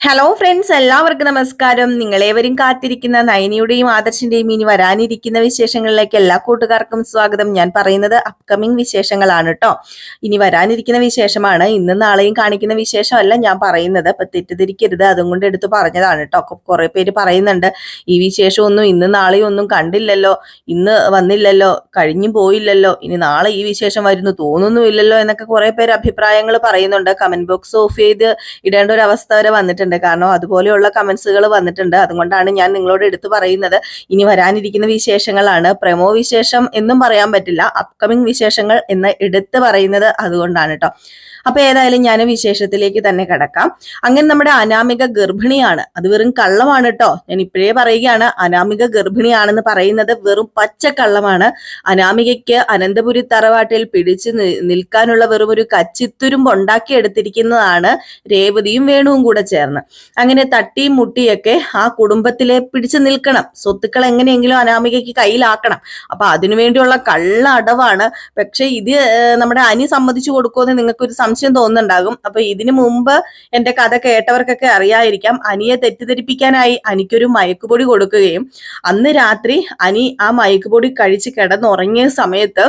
Hello friends, എല്ലാവർക്കും നമസ്കാരം. നിങ്ങളേവരും കാത്തിരിക്കുന്ന നയനിയുടെയും ആദർശിന്റെയും ഇനി വരാനിരിക്കുന്ന വിശേഷങ്ങളിലേക്ക് എല്ലാ കൂട്ടുകാർക്കും സ്വാഗതം. ഞാൻ പറയുന്നത് അപ്കമിങ് വിശേഷങ്ങളാണ് കേട്ടോ. ഇനി വരാനിരിക്കുന്ന വിശേഷമാണ്. ഇന്നും നാളെയും കാണിക്കുന്ന വിശേഷമല്ല ഞാൻ പറയുന്നത്. അപ്പൊ തെറ്റിദ്ധരിക്കരുത്, അതുകൊണ്ട് എടുത്ത് പറഞ്ഞതാണ് കേട്ടോ. കുറെ പേര് പറയുന്നുണ്ട് ഈ വിശേഷമൊന്നും ഇന്നും നാളെയും ഒന്നും കണ്ടില്ലല്ലോ, ഇന്ന് വന്നില്ലല്ലോ, കഴിഞ്ഞു പോയില്ലല്ലോ, ഇനി നാളെ ഈ വിശേഷം വരുന്നു തോന്നുന്നുമില്ലല്ലോ എന്നൊക്കെ കുറെ പേര് അഭിപ്രായങ്ങൾ പറയുന്നുണ്ട്. കമന്റ് ബോക്സ് ഓഫ് ചെയ്ത് ഇടേണ്ട ഒരു അവസ്ഥ വരെ വന്നിട്ടുണ്ട്. കാരണം അതുപോലെയുള്ള കമന്റ്സുകൾ വന്നിട്ടുണ്ട്. അതുകൊണ്ടാണ് ഞാൻ നിങ്ങളോട് എടുത്തു പറയുന്നത്. ഇനി വരാനിരിക്കുന്ന വിശേഷങ്ങളാണ്. പ്രമോ വിശേഷം എന്നും പറയാൻ പറ്റില്ല, അപ്കമിങ് വിശേഷങ്ങൾ എന്ന് എടുത്ത് പറയുന്നത് അതുകൊണ്ടാണ് കേട്ടോ. അപ്പൊ ഏതായാലും ഞാൻ വിശേഷത്തിലേക്ക് തന്നെ കടക്കാം. അങ്ങനെ നമ്മുടെ അനാമിക ഗർഭിണിയാണ്. അത് വെറും കള്ളമാണ് കേട്ടോ. ഞാൻ ഇപ്പോഴേ പറയുകയാണ്, അനാമിക ഗർഭിണിയാണെന്ന് പറയുന്നത് വെറും പച്ചക്കള്ളമാണ്. അനാമികയ്ക്ക് അനന്തപുരി തറവാട്ടിൽ പിടിച്ചു നിൽക്കാനുള്ള വെറും ഒരു കച്ചിത്തുരുമ്പ് ഉണ്ടാക്കിയെടുത്തിരിക്കുന്നതാണ് രേവതിയും വേണുവും കൂടെ ചേർന്ന്. അങ്ങനെ തട്ടിയും മുട്ടിയൊക്കെ ആ കുടുംബത്തിലെ പിടിച്ചു നിൽക്കണം, സ്വത്തുക്കൾ എങ്ങനെയെങ്കിലും അനാമികയ്ക്ക് കയ്യിലാക്കണം. അപ്പൊ അതിനുവേണ്ടിയുള്ള കള്ള അടവാണ്. പക്ഷെ ഇത് നമ്മുടെ അനി സമ്മതിച്ചു കൊടുക്കുമെന്ന് നിങ്ങൾക്കൊരു സംശയം തോന്നുന്നുണ്ടാകും. അപ്പൊ ഇതിനു മുമ്പ് എന്റെ കഥ കേട്ടവർക്കൊക്കെ അറിയാതിരിക്കാം. അനിയെ തെറ്റിദ്ധരിപ്പിക്കാനായി അനിക്കൊരു മയക്കുപൊടി കൊടുക്കുകയും അന്ന് രാത്രി അനി ആ മയക്കുപൊടി കഴിച്ച് കിടന്നുറങ്ങിയ സമയത്ത്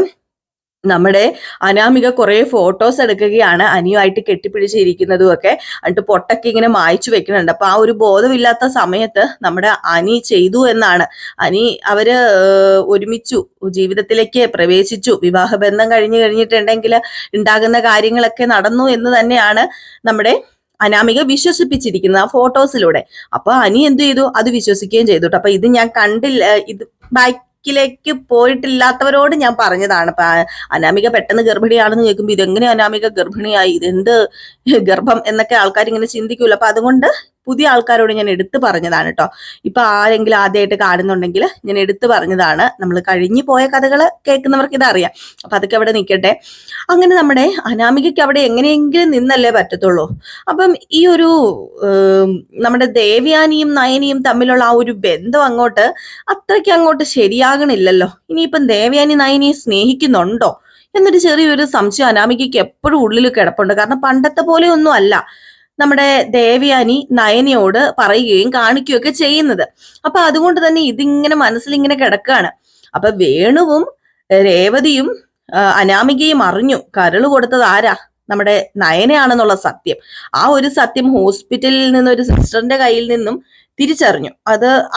നമ്മുടെ അനാമിക കുറെ ഫോട്ടോസ് എടുക്കുകയാണ്, അനിയുമായിട്ട് കെട്ടിപ്പിടിച്ചിരിക്കുന്നതും ഒക്കെ. എന്നിട്ട് പൊട്ടൊക്കെ ഇങ്ങനെ മായ്ച്ചു വെക്കുന്നുണ്ട്. അപ്പൊ ആ ഒരു ബോധമില്ലാത്ത സമയത്ത് നമ്മുടെ അനി ചെയ്തു എന്നാണ്. അവര് ഒരുമിച്ചു ജീവിതത്തിലേക്ക് പ്രവേശിച്ചു, വിവാഹബന്ധം കഴിഞ്ഞിട്ടുണ്ടെങ്കിൽ ഉണ്ടാകുന്ന കാര്യങ്ങളൊക്കെ നടന്നു എന്ന് തന്നെയാണ് നമ്മുടെ അനാമിക വിശ്വസിപ്പിച്ചിരിക്കുന്നത് ആ ഫോട്ടോസിലൂടെ. അപ്പൊ അനി എന്ത് ചെയ്തു, അത് വിശ്വസിക്കുകയും ചെയ്തു. അപ്പൊ ഇത് ഞാൻ കണ്ടില്ല, ഇത് ിലേക്ക് പോയിട്ടില്ലാത്തവരോട് ഞാൻ പറഞ്ഞതാണ്. അപ്പൊ അനാമിക പെട്ടെന്ന് ഗർഭിണിയാണെന്ന് കേൾക്കുമ്പോൾ ഇതെങ്ങനെ അനാമിക ഗർഭിണിയായി, ഇതെന്ത് ഗർഭം എന്നൊക്കെ ആൾക്കാർ ഇങ്ങനെ ചിന്തിക്കൂല. അപ്പൊ അതുകൊണ്ട് പുതിയ ആൾക്കാരോട് ഞാൻ എടുത്തു പറഞ്ഞതാണ് കേട്ടോ. ഇപ്പൊ ആരെങ്കിലും ആദ്യമായിട്ട് കാണുന്നുണ്ടെങ്കിൽ ഞാൻ എടുത്തു പറഞ്ഞതാണ്. നമ്മൾ കഴിഞ്ഞു പോയ കഥകൾ കേൾക്കുന്നവർക്ക് ഇതറിയാം. അപ്പൊ അതൊക്കെ അവിടെ നിൽക്കട്ടെ. അങ്ങനെ നമ്മുടെ അനാമികയ്ക്ക് അവിടെ എങ്ങനെയെങ്കിലും നിന്നല്ലേ പറ്റത്തുള്ളൂ. അപ്പം ഈ ഒരു നമ്മുടെ ദേവയാനിയും നയനിയും തമ്മിലുള്ള ആ ഒരു ബന്ധം അത്രയ്ക്ക് അങ്ങോട്ട് ശരിയാകണില്ലല്ലോ. ഇനിയിപ്പം ദേവയാനി നയനിയെ സ്നേഹിക്കുന്നുണ്ടോ എന്നൊരു ചെറിയൊരു സംശയം അനാമികയ്ക്ക് എപ്പോഴും ഉള്ളിൽ കിടപ്പുണ്ട്. കാരണം പണ്ടത്തെ പോലെ ഒന്നും അല്ല നമ്മുടെ ദേവയാനി നയനയോട് പറയുകയും കാണിക്കുകയും ഒക്കെ ചെയ്യുന്നത്. അപ്പൊ അതുകൊണ്ട് തന്നെ ഇതിങ്ങനെ മനസ്സിലിങ്ങനെ കിടക്കുകയാണ്. അപ്പൊ വേണുവും രേവതിയും അനാമികയും അറിഞ്ഞു കരള് കൊടുത്തത് ആരാ, നമ്മുടെ നയനയാണെന്നുള്ള സത്യം. ആ ഒരു സത്യം ഹോസ്പിറ്റലിൽ നിന്ന് ഒരു സിസ്റ്ററിന്റെ കയ്യിൽ നിന്നും തിരിച്ചറിഞ്ഞു.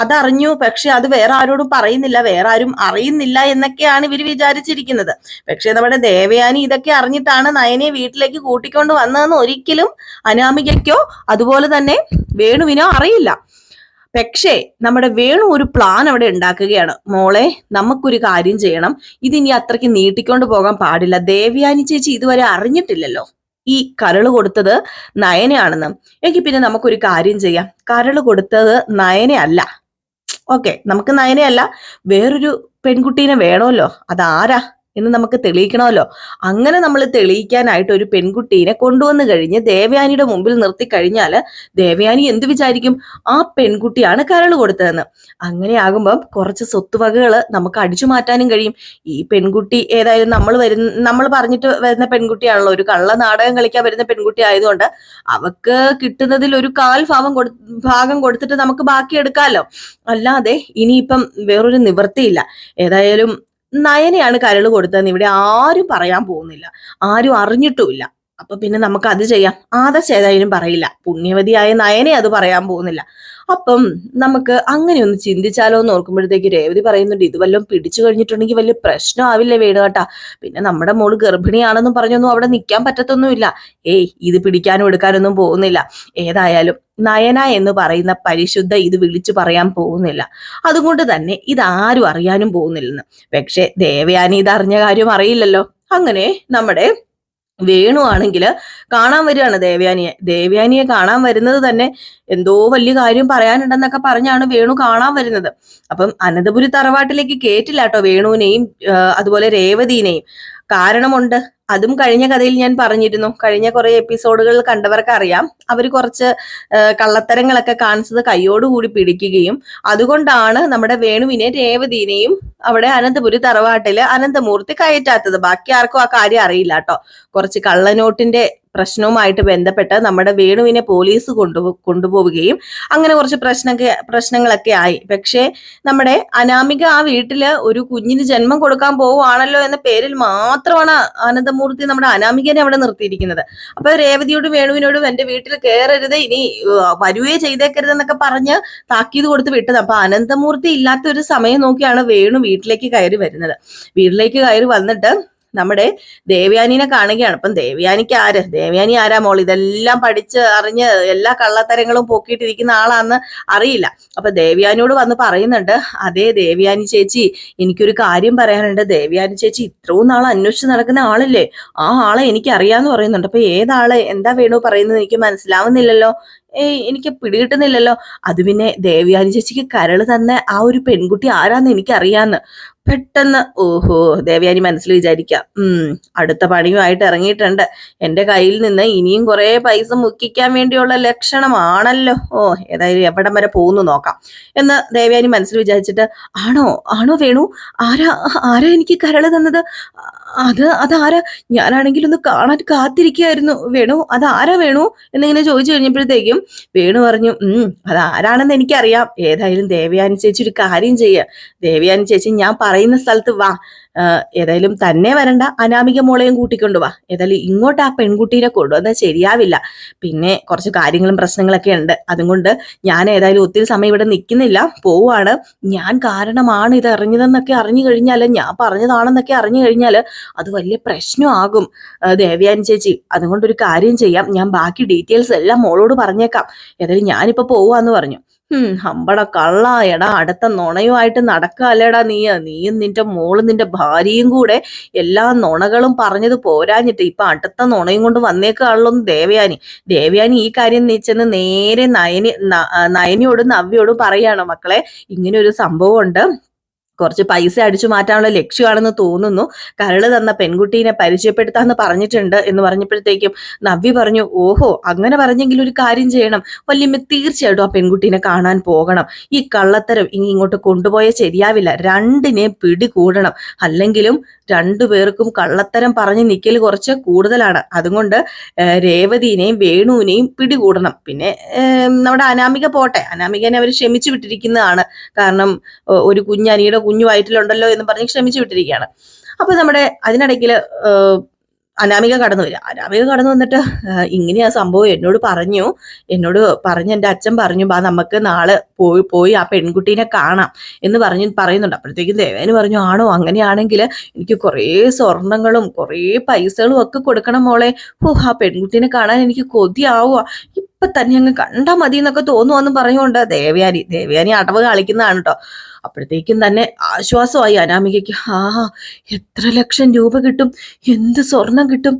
അതറിഞ്ഞു. പക്ഷെ അത് വേറെ ആരോടും പറയുന്നില്ല, വേറെ ആരും അറിയുന്നില്ല എന്നൊക്കെയാണ് ഇവർ വിചാരിച്ചിരിക്കുന്നത്. പക്ഷെ നമ്മുടെ ദേവയാനി ഇതൊക്കെ അറിഞ്ഞിട്ടാണ് നയനയെ വീട്ടിലേക്ക് കൂട്ടിക്കൊണ്ട് വന്നതെന്ന് ഒരിക്കലും അനാമികയ്ക്കോ അതുപോലെ തന്നെ വേണുവിനോ അറിയില്ല. പക്ഷേ നമ്മുടെ വേണു ഒരു പ്ലാൻ അവിടെ ഉണ്ടാക്കുകയാണ്. മോളെ, നമുക്കൊരു കാര്യം ചെയ്യണം, ഇതിനി അത്രയ്ക്ക് നീട്ടിക്കൊണ്ട് പോകാൻ പാടില്ല. ദേവയാനി ചേച്ചി ഇതുവരെ അറിഞ്ഞിട്ടില്ലല്ലോ ഈ കരള് കൊടുത്തത് നയനയാണെന്ന്. എങ്കിൽ പിന്നെ നമുക്കൊരു കാര്യം ചെയ്യാം, കരള് കൊടുത്തത് നയനയല്ല. ഓക്കെ, നമുക്ക് നയനയല്ല, വേറൊരു പെൺകുട്ടീനെ വേണമല്ലോ. അതാരാ എന്ന് നമുക്ക് തെളിയിക്കണമല്ലോ. അങ്ങനെ നമ്മൾ തെളിയിക്കാനായിട്ട് ഒരു പെൺകുട്ടീനെ കൊണ്ടുവന്നു കഴിഞ്ഞ് ദേവയാനിയുടെ മുമ്പിൽ നിർത്തി കഴിഞ്ഞാൽ ദേവയാനി എന്ത് വിചാരിക്കും, ആ പെൺകുട്ടിയാണ് കരള് കൊടുത്തതെന്ന്. അങ്ങനെ കുറച്ച് സ്വത്തുവകകൾ നമുക്ക് അടിച്ചു മാറ്റാനും കഴിയും. ഈ പെൺകുട്ടി ഏതായാലും നമ്മൾ പറഞ്ഞിട്ട് വരുന്ന പെൺകുട്ടിയാണല്ലോ, ഒരു കള്ള നാടകം കളിക്കാൻ വരുന്ന പെൺകുട്ടി ആയതുകൊണ്ട് അവക്ക് കിട്ടുന്നതിൽ ഒരു ഭാഗം കൊടുത്തിട്ട് നമുക്ക് ബാക്കി എടുക്കാമല്ലോ. അല്ലാതെ ഇനിയിപ്പം വേറൊരു നിവൃത്തിയില്ല. ഏതായാലും നയനയാണ് കരള് കൊടുത്തതെന്ന് ഇവിടെ ആരും പറയാൻ പോകുന്നില്ല, ആരും അറിഞ്ഞിട്ടുമില്ല. അപ്പൊ പിന്നെ നമുക്ക് അത് ചെയ്യാം. ആദർശ് ഏതായാലും പറയില്ല, പുണ്യവതിയായ നയനെ അത് പറയാൻ പോകുന്നില്ല. അപ്പം നമുക്ക് അങ്ങനെ ഒന്ന് ചിന്തിച്ചാലോ എന്ന് ഓർക്കുമ്പോഴത്തേക്ക് രേവതി പറയുന്നുണ്ട്, ഇത് വല്ലതും പിടിച്ചു കഴിഞ്ഞിട്ടുണ്ടെങ്കിൽ വലിയ പ്രശ്നമാവില്ലേ വേണുകേട്ടാ. പിന്നെ നമ്മുടെ മോള് ഗർഭിണിയാണെന്നും പറഞ്ഞൊന്നും അവിടെ നിൽക്കാൻ പറ്റത്തൊന്നുമില്ല. ഇത് പിടിക്കാനും എടുക്കാനൊന്നും പോകുന്നില്ല. ഏതായാലും നയന എന്ന് പറയുന്ന പരിശുദ്ധ ഇത് വിളിച്ചു പറയാൻ പോകുന്നില്ല. അതുകൊണ്ട് തന്നെ ഇതാരും അറിയാനും പോകുന്നില്ലെന്ന്. പക്ഷെ ദേവയാനി ഇത് അറിഞ്ഞ കാര്യം അറിയില്ലല്ലോ. അങ്ങനെ നമ്മുടെ വേണു ആണെങ്കിൽ കാണാൻ വരികയാണ് ദേവയാനിയെ കാണാൻ വരുന്നത് തന്നെ എന്തോ വലിയ കാര്യം പറയാനുണ്ടെന്നൊക്കെ പറഞ്ഞാണ് വേണു കാണാൻ വരുന്നത്. അപ്പം അനന്തപുരി തറവാട്ടിലേക്ക് കേട്ടില്ല കേട്ടോ വേണുവിനെയും അതുപോലെ രേവതിനെയും. കാരണമുണ്ട്. അതും കഴിഞ്ഞ കഥയിൽ ഞാൻ പറഞ്ഞിരുന്നു. കഴിഞ്ഞ കുറെ എപ്പിസോഡുകൾ കണ്ടവർക്ക് അറിയാം. അവർ കുറച്ച് കള്ളത്തരങ്ങളൊക്കെ കാണിച്ചത് കയ്യോടുകൂടി പിടിക്കുകയും അതുകൊണ്ടാണ് നമ്മുടെ വേണുവിനെ രേവതിനെയും അവിടെ അനന്തപുരി തറവാട്ടില് അനന്തമൂർത്തി കയറ്റാത്തത്. ബാക്കി ആർക്കും ആ കാര്യം അറിയില്ല കേട്ടോ. കുറച്ച് കള്ളനോട്ടിന്റെ പ്രശ്നവുമായിട്ട് ബന്ധപ്പെട്ട് നമ്മുടെ വേണുവിനെ പോലീസ് കൊണ്ടുപോവുകയും അങ്ങനെ കുറച്ച് പ്രശ്നങ്ങളൊക്കെ ആയി. പക്ഷേ നമ്മുടെ അനാമിക ആ വീട്ടില് ഒരു കുഞ്ഞിന് ജന്മം കൊടുക്കാൻ പോവുകയാണല്ലോ എന്ന പേരിൽ മാത്രമാണ് ആനന്ദമൂർത്തി നമ്മുടെ അനാമികനെ അവിടെ നിർത്തിയിരിക്കുന്നത്. അപ്പൊ രേവതിയോടും വേണുവിനോടും എന്റെ വീട്ടിൽ കയറരുത്, ഇനി വരുവേ ചെയ്തേക്കരുത് എന്നൊക്കെ പറഞ്ഞ് താക്കീത് കൊടുത്ത് വിട്ടത്. അപ്പൊ അനന്തമൂർത്തി ഇല്ലാത്ത ഒരു സമയം നോക്കിയാണ് വേണു വീട്ടിലേക്ക് കയറി വരുന്നത്. വീട്ടിലേക്ക് കയറി വന്നിട്ട് നമ്മുടെ ദേവയാനിനെ കാണുകയാണ്. അപ്പം ദേവയാനി ആരാ മോൾ? ഇതെല്ലാം പഠിച്ച് അറിഞ്ഞ് എല്ലാ കള്ളത്തരങ്ങളും പൊക്കിയിട്ടിരിക്കുന്ന ആളാന്ന് അറിയില്ല. അപ്പൊ ദേവയാനിയോട് വന്ന് പറയുന്നുണ്ട്, അതേ ദേവയാനി ചേച്ചി, എനിക്കൊരു കാര്യം പറയാനുണ്ട്. ദേവയാനി ചേച്ചി ഇത്രയും നാൾ അന്വേഷിച്ച് നടക്കുന്ന ആളല്ലേ, ആ ആളെ എനിക്ക് അറിയാന്ന് പറയുന്നുണ്ട്. അപ്പൊ ഏതാളെ, എന്താ വേണു പറയുന്നത് എനിക്ക് മനസ്സിലാവുന്നില്ലല്ലോ, എനിക്ക് പിടികിട്ടുന്നില്ലല്ലോ. അത് പിന്നെ ദേവയാനി ചേച്ചിക്ക് കരള് തന്ന ആ ഒരു പെൺകുട്ടി ആരാന്ന് എനിക്കറിയാന്ന്. പെട്ടെന്ന് ഓഹോ, ദേവയാനി മനസ്സിൽ വിചാരിക്കാം, അടുത്ത പണിയുമായിട്ട് ഇറങ്ങിയിട്ടുണ്ട്, എന്റെ കയ്യിൽ നിന്ന് ഇനിയും കുറെ പൈസ മുക്കിക്കാൻ വേണ്ടിയുള്ള ലക്ഷണമാണല്ലോ. ഏതായാലും എവിടം വരെ പോകുന്നു നോക്കാം എന്ന് ദേവയാനി മനസ്സിൽ വിചാരിച്ചിട്ട്, ആണോ വേണു, ആരാ എനിക്ക് കരള് തന്നത്? അതാരാ? ഞാനാണെങ്കിൽ ഒന്ന് കാണാൻ കാത്തിരിക്കുകയായിരുന്നു വേണു, അതാരാ വേണു എന്നിങ്ങനെ ചോദിച്ചു കഴിഞ്ഞപ്പോഴത്തേക്കും വേണു പറഞ്ഞു, അതാരാണെന്ന് എനിക്കറിയാം. ഏതായാലും ദേവയാനി ചേച്ചി ഒരു കാര്യം ചെയ്യുക, ദേവയാനി ചേച്ചി ഞാൻ പറയുന്ന സ്ഥലത്ത് വാ, ഏതായാലും തന്നെ വരണ്ട, അനാമിക മോളെയും കൂട്ടിക്കൊണ്ടു വാ. ഏതായാലും ഇങ്ങോട്ട് ആ പെൺകുട്ടീനെ കൊണ്ടുവന്നാൽ ശരിയാവില്ല, പിന്നെ കുറച്ച് കാര്യങ്ങളും പ്രശ്നങ്ങളൊക്കെ ഉണ്ട്. അതുകൊണ്ട് ഞാൻ ഏതായാലും ഒത്തിരി സമയം ഇവിടെ നിൽക്കുന്നില്ല, പോവാണ്. ഞാൻ കാരണമാണ് ഇത് അറിഞ്ഞതെന്നൊക്കെ അറിഞ്ഞു കഴിഞ്ഞാൽ, ഞാൻ പറഞ്ഞതാണെന്നൊക്കെ അറിഞ്ഞു കഴിഞ്ഞാൽ അത് വലിയ പ്രശ്നമാകും ദേവയാനി ചേച്ചി. അതുകൊണ്ടൊരു കാര്യം ചെയ്യാം, ഞാൻ ബാക്കി ഡീറ്റെയിൽസ് എല്ലാം മോളോട് പറഞ്ഞേക്കാം. ഏതായാലും ഞാനിപ്പോ പോവാന്ന് പറഞ്ഞു. ഹമ്പട കള്ള, എടാ അടുത്ത നുണയുമായിട്ട് നടക്കാല്ലേടാ നീയും നിന്റെ മോളും നിന്റെ ഭാര്യയും കൂടെ എല്ലാ നുണകളും പറഞ്ഞത് പോരാഞ്ഞിട്ട് ഇപ്പൊ അടുത്ത നുണയും കൊണ്ട് വന്നേക്കാണല്ലോ ദേവയാനി ഈ കാര്യം നീച്ചെന്ന് നേരെ നയനിയോടും നവ്യോടും പറയാണ്, മക്കളെ ഇങ്ങനെ ഒരു സംഭവം ഉണ്ട്, കുറച്ച് പൈസ അടിച്ചു മാറ്റാനുള്ള ലക്ഷ്യമാണെന്ന് തോന്നുന്നു, കരള് തന്ന പെൺകുട്ടീനെ പരിചയപ്പെടുത്താന്ന് പറഞ്ഞിട്ടുണ്ട് എന്ന് പറഞ്ഞപ്പോഴത്തേക്കും നവ്യ പറഞ്ഞു, ഓഹോ അങ്ങനെ പറഞ്ഞെങ്കിൽ ഒരു കാര്യം ചെയ്യണം വല്യമ്മ, തീർച്ചയായിട്ടും ആ പെൺകുട്ടീനെ കാണാൻ പോകണം. ഈ കള്ളത്തരം ഇനി ഇങ്ങോട്ട് കൊണ്ടുപോയാൽ ശരിയാവില്ല, രണ്ടിനെ പിടികൂടണം. അല്ലെങ്കിലും രണ്ടുപേർക്കും കള്ളത്തരം പറഞ്ഞ് നിൽക്കൽ കുറച്ച് കൂടുതലാണ്. അതുകൊണ്ട് രേവതിനെയും വേണുവിനെയും പിടികൂടണം. പിന്നെ നമ്മുടെ അനാമിക പോട്ടെ, അനാമികനെ അവർ ക്ഷമിച്ചു വിട്ടിരിക്കുന്നതാണ്. കാരണം ഒരു അനിയുടെ കുഞ്ഞു വയറ്റിലുണ്ടല്ലോ എന്ന് പറഞ്ഞ് ക്ഷമിച്ചു വിട്ടിരിക്കുകയാണ്. അപ്പൊ നമ്മുടെ അതിനിടയ്ക്ക് അനാമിക കടന്നു വന്നിട്ട് ഇങ്ങനെയാ സംഭവം എന്നോട് പറഞ്ഞ് എൻ്റെ അച്ഛൻ പറഞ്ഞു, ബാ നമുക്ക് നാളെ പോയി ആ പെൺകുട്ടീനെ കാണാം എന്ന് പറയുന്നുണ്ട്. അപ്പോഴത്തേക്കും ദേവേന് പറഞ്ഞു, ആണോ, അങ്ങനെയാണെങ്കിൽ എനിക്ക് കുറേ സ്വർണങ്ങളും കുറേ പൈസകളും ഒക്കെ കൊടുക്കണം മോളെ. ആ പെൺകുട്ടീനെ കാണാൻ എനിക്ക് കൊതിയാവുക, ഇപ്പൊ തന്നെ അങ്ങ് കണ്ടാ മതി എന്നൊക്കെ തോന്നുവാന്ന് പറഞ്ഞുകൊണ്ട് ദേവയാനി അടവ് കളിക്കുന്നതാണ് കേട്ടോ. അപ്പോഴത്തേക്കും തന്നെ ആശ്വാസമായി അനാമികയ്ക്ക്. എത്ര ലക്ഷം രൂപ കിട്ടും, എന്ത് സ്വർണം കിട്ടും,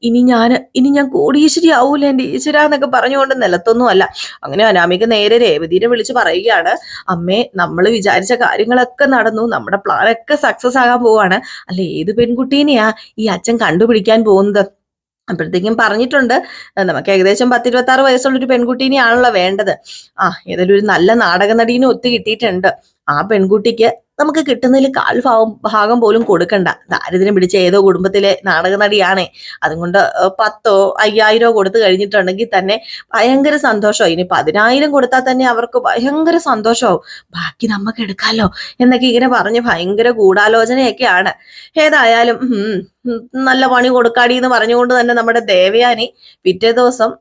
ഇനി ഞാൻ കോടീശ്വരി ആവൂല എൻ്റെ ഈശ്വര എന്നൊക്കെ പറഞ്ഞുകൊണ്ട് നിലത്തൊന്നും അല്ല. അങ്ങനെ അനാമിക നേരെ രേവതിനെ വിളിച്ച് പറയുകയാണ്, അമ്മേ നമ്മൾ വിചാരിച്ച കാര്യങ്ങളൊക്കെ നടന്നു, നമ്മുടെ പ്ലാനൊക്കെ സക്സസ് ആകാൻ പോവാണ്. അല്ല ഏത് പെൺകുട്ടീനെയാ ഈ അച്ഛൻ കണ്ടുപിടിക്കാൻ പോകുന്നത്? അപ്പോഴത്തേക്കും പറഞ്ഞിട്ടുണ്ട്, നമുക്ക് ഏകദേശം 10-26 വയസ്സുള്ള ഒരു പെൺകുട്ടീനെയാണല്ലോ വേണ്ടത്. ഏതായാലും ഒരു നല്ല നാടക നടീനെ ഒത്തു കിട്ടിയിട്ടുണ്ട്. ആ പെൺകുട്ടിക്ക് നമുക്ക് കിട്ടുന്നതിൽ ഭാഗം പോലും കൊടുക്കണ്ട. ദാരിദ്ര്യം പിടിച്ച ഏതോ കുടുംബത്തിലെ നാടക നടിയാണേ, അതുകൊണ്ട് 10,000-5,000 കൊടുത്തു കഴിഞ്ഞിട്ടുണ്ടെങ്കിൽ തന്നെ ഭയങ്കര സന്തോഷമായി. ഇനി 10,000 കൊടുത്താൽ തന്നെ അവർക്ക് ഭയങ്കര സന്തോഷമാവും. ബാക്കി നമുക്ക് എടുക്കാലോ എന്നൊക്കെ ഇങ്ങനെ പറഞ്ഞ് ഭയങ്കര ഗൂഢാലോചനയൊക്കെയാണ്. ഏതായാലും നല്ല പണി കൊടുക്കാടി എന്ന് പറഞ്ഞുകൊണ്ട് തന്നെ നമ്മുടെ ദേവയാനി പിറ്റേ ദിവസം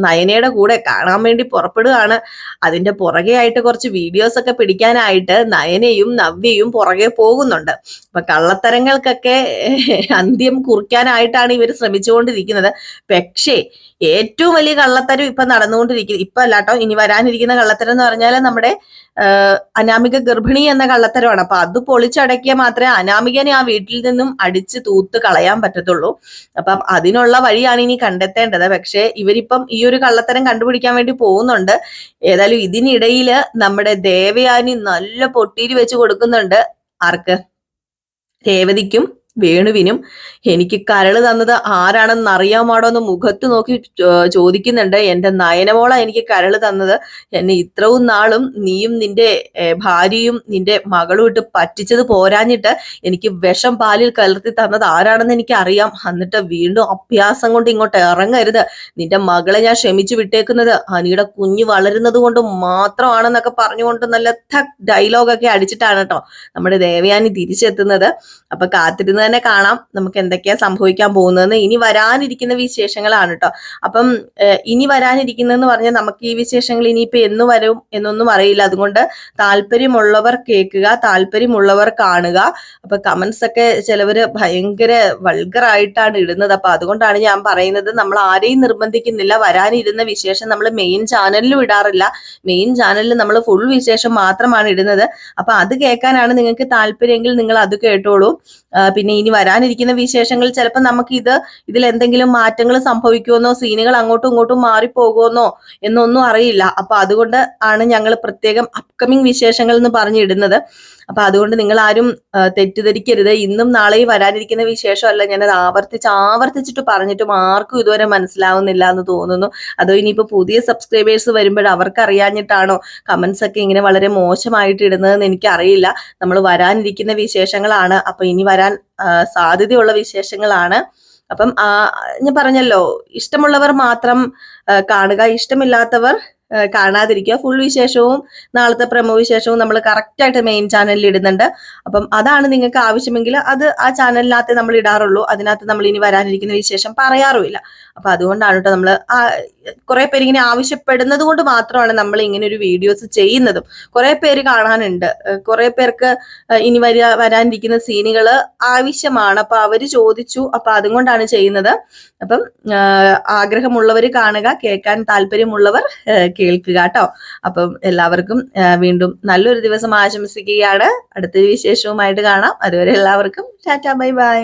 നയനയുടെ കൂടെ കാണാൻ വേണ്ടി പുറപ്പെടുകയാണ്. അതിന്റെ പുറകെ ആയിട്ട് കുറച്ച് വീഡിയോസ് ഒക്കെ പിടിക്കാനായിട്ട് നയനയും നവ്യയും പുറകെ പോകുന്നുണ്ട്. അപ്പൊ കള്ളത്തരങ്ങൾക്കൊക്കെ അന്ത്യം കുറിക്കാനായിട്ടാണ് ഇവർ ശ്രമിച്ചുകൊണ്ടിരിക്കുന്നത്. പക്ഷേ ഏറ്റവും വലിയ കള്ളത്തരം ഇപ്പൊ നടന്നുകൊണ്ടിരിക്കുന്നത്, ഇപ്പൊ അല്ലാട്ടോ, ഇനി വരാനിരിക്കുന്ന കള്ളത്തരം എന്ന് പറഞ്ഞാൽ നമ്മുടെ അനാമിക ഗർഭിണി എന്ന കള്ളത്തരമാണ്. അപ്പൊ അത് പൊളിച്ചടക്കിയാൽ മാത്രമേ അനാമികനെ ആ വീട്ടിൽ നിന്നും അടിച്ച് തൂത്ത് കളയാൻ പറ്റത്തുള്ളൂ. അപ്പം അതിനുള്ള വഴിയാണ് ഇനി കണ്ടെത്തേണ്ടത്. പക്ഷെ ഇവരിപ്പം ഈ ഒരു കള്ളത്തരം കണ്ടുപിടിക്കാൻ വേണ്ടി പോകുന്നുണ്ട്. ഏതായാലും ഇതിനിടയില് നമ്മുടെ ദേവയാനി നല്ല പൊട്ടീര് വെച്ച് കൊടുക്കുന്നുണ്ട്. ആർക്ക്? രേവതിക്കും വേണുവിനും എനിക്ക് കരള് തന്നത് ആരാണെന്ന് അറിയാമാടോ എന്ന് മുഖത്ത് നോക്കി ചോദിക്കുന്നുണ്ട്. എന്റെ നയനമോള എനിക്ക് കരള് തന്നത്. എന്നെ ഇത്രയും നാളും നീയും നിന്റെ ഭാര്യയും നിന്റെ മകളും ഇട്ട് പറ്റിച്ചത് പോരാഞ്ഞിട്ട് എനിക്ക് വിഷം പാലിൽ കലർത്തി തന്നത് ആരാണെന്ന് എനിക്ക് അറിയാം. എന്നിട്ട് വീണ്ടും അഭ്യാസം കൊണ്ട് ഇങ്ങോട്ട് ഇറങ്ങരുത്. നിന്റെ മകളെ ഞാൻ ക്ഷമിച്ചു വിട്ടേക്കുന്നത് അനിയുടെ കുഞ്ഞ് വളരുന്നത് കൊണ്ട് മാത്രമാണെന്നൊക്കെ പറഞ്ഞുകൊണ്ട് നല്ല ഡയലോഗൊക്കെ അടിച്ചിട്ടാണ് കേട്ടോ നമ്മുടെ ദേവയാനി തിരിച്ചെത്തുന്നത്. അപ്പൊ കാത്തിരുന്ന് തന്നെ കാണാം നമുക്ക് എന്തൊക്കെയാ സംഭവിക്കാൻ പോകുന്നതെന്ന്. ഇനി വരാനിരിക്കുന്ന വിശേഷങ്ങളാണ് കേട്ടോ. അപ്പം ഇനി വരാനിരിക്കുന്നതെന്ന് പറഞ്ഞാൽ നമുക്ക് ഈ വിശേഷങ്ങൾ ഇനിയിപ്പോ എന്ന് വരും എന്നൊന്നും അറിയില്ല. അതുകൊണ്ട് താല്പര്യമുള്ളവർ കേൾക്കുക, താല്പര്യമുള്ളവർ കാണുക. അപ്പൊ കമന്റ്സ് ഒക്കെ ചിലവര് ഭയങ്കര വൾഗറായിട്ടാണ് ഇടുന്നത്. അപ്പൊ അതുകൊണ്ടാണ് ഞാൻ പറയുന്നത്, നമ്മൾ ആരെയും നിർബന്ധിക്കുന്നില്ല. വരാനിരുന്ന വിശേഷം നമ്മൾ മെയിൻ ചാനലിലും ഇടാറില്ല. മെയിൻ ചാനലിൽ നമ്മൾ ഫുൾ വിശേഷം മാത്രമാണ് ഇടുന്നത്. അപ്പൊ അത് കേൾക്കാനാണ് നിങ്ങൾക്ക് താല്പര്യമെങ്കിൽ നിങ്ങൾ അത് കേട്ടോളൂ. പിന്നെ ഇനി വരാനിരിക്കുന്ന വിശേഷങ്ങൾ ചിലപ്പോൾ നമുക്ക് ഇതിൽ എന്തെങ്കിലും മാറ്റങ്ങൾ സംഭവിക്കുമെന്നോ സീനുകൾ അങ്ങോട്ടും ഇങ്ങോട്ടും മാറിപ്പോകുമെന്നോ എന്നൊന്നും അറിയില്ല. അപ്പൊ അതുകൊണ്ട് ആണ് ഞങ്ങൾ പ്രത്യേകം അപ്കമിങ് വിശേഷങ്ങൾ എന്ന് പറഞ്ഞിടുന്നത്. അപ്പൊ അതുകൊണ്ട് നിങ്ങൾ ആരും തെറ്റിദ്ധരിക്കരുത്. ഇന്നും നാളെയും വരാനിരിക്കുന്ന വിശേഷമല്ല. ഞാനത് ആവർത്തിച്ചിട്ട് പറഞ്ഞിട്ടും ആർക്കും ഇതുവരെ മനസ്സിലാവുന്നില്ല എന്ന് തോന്നുന്നു. അതോ ഇനിയിപ്പോ പുതിയ സബ്സ്ക്രൈബേഴ്സ് വരുമ്പോൾ അവർക്ക് അറിയാഞ്ഞിട്ടാണോ കമന്റ്സ് ഒക്കെ ഇങ്ങനെ വളരെ മോശമായിട്ട് ഇടുന്നതെന്ന് എനിക്കറിയില്ല. നമ്മൾ വരാനിരിക്കുന്ന വിശേഷങ്ങളാണ്. അപ്പൊ ഇനി വരാൻ സാധ്യതയുള്ള വിശേഷങ്ങളാണ്. അപ്പം ഞാൻ പറഞ്ഞല്ലോ, ഇഷ്ടമുള്ളവർ മാത്രം കാണുക, ഇഷ്ടമില്ലാത്തവർ കാണാതിരിക്കുക. ഫുൾ വിശേഷവും നാളത്തെ പ്രമോ വിശേഷവും നമ്മൾ കറക്റ്റ് ആയിട്ട് മെയിൻ ചാനലിൽ ഇടുന്നുണ്ട്. അപ്പം അതാണ് നിങ്ങൾക്ക് ആവശ്യമെങ്കിൽ അത് ആ ചാനലിനകത്ത് നമ്മൾ ഇടാറുള്ളൂ. അതിനകത്ത് നമ്മൾ ഇനി വരാനിരിക്കുന്ന വിശേഷം പറയാറുമില്ല. അപ്പൊ അതുകൊണ്ടാണ് കേട്ടോ നമ്മൾ കുറെ പേര് ഇങ്ങനെ ആവശ്യപ്പെടുന്നത് കൊണ്ട് മാത്രമാണ് നമ്മൾ ഇങ്ങനെ ഒരു വീഡിയോസ് ചെയ്യുന്നതും. കുറെ പേര് കാണാനുണ്ട്, കുറെ പേർക്ക് ഇനി വരാനിരിക്കുന്ന സീനുകൾ ആവശ്യമാണ്. അപ്പൊ അവര് ചോദിച്ചു, അപ്പൊ അതുകൊണ്ടാണ് ചെയ്യുന്നത്. അപ്പം ആഗ്രഹമുള്ളവർ കാണുക, കേൾക്കാൻ താല്പര്യമുള്ളവർ കേൾക്കുക കേട്ടോ. അപ്പം എല്ലാവർക്കും വീണ്ടും നല്ലൊരു ദിവസം ആശംസിക്കുകയാണ്. അടുത്തൊരു വിശേഷവുമായിട്ട് കാണാം. അതുവരെ എല്ലാവർക്കും ടാറ്റാ, ബൈ ബൈ.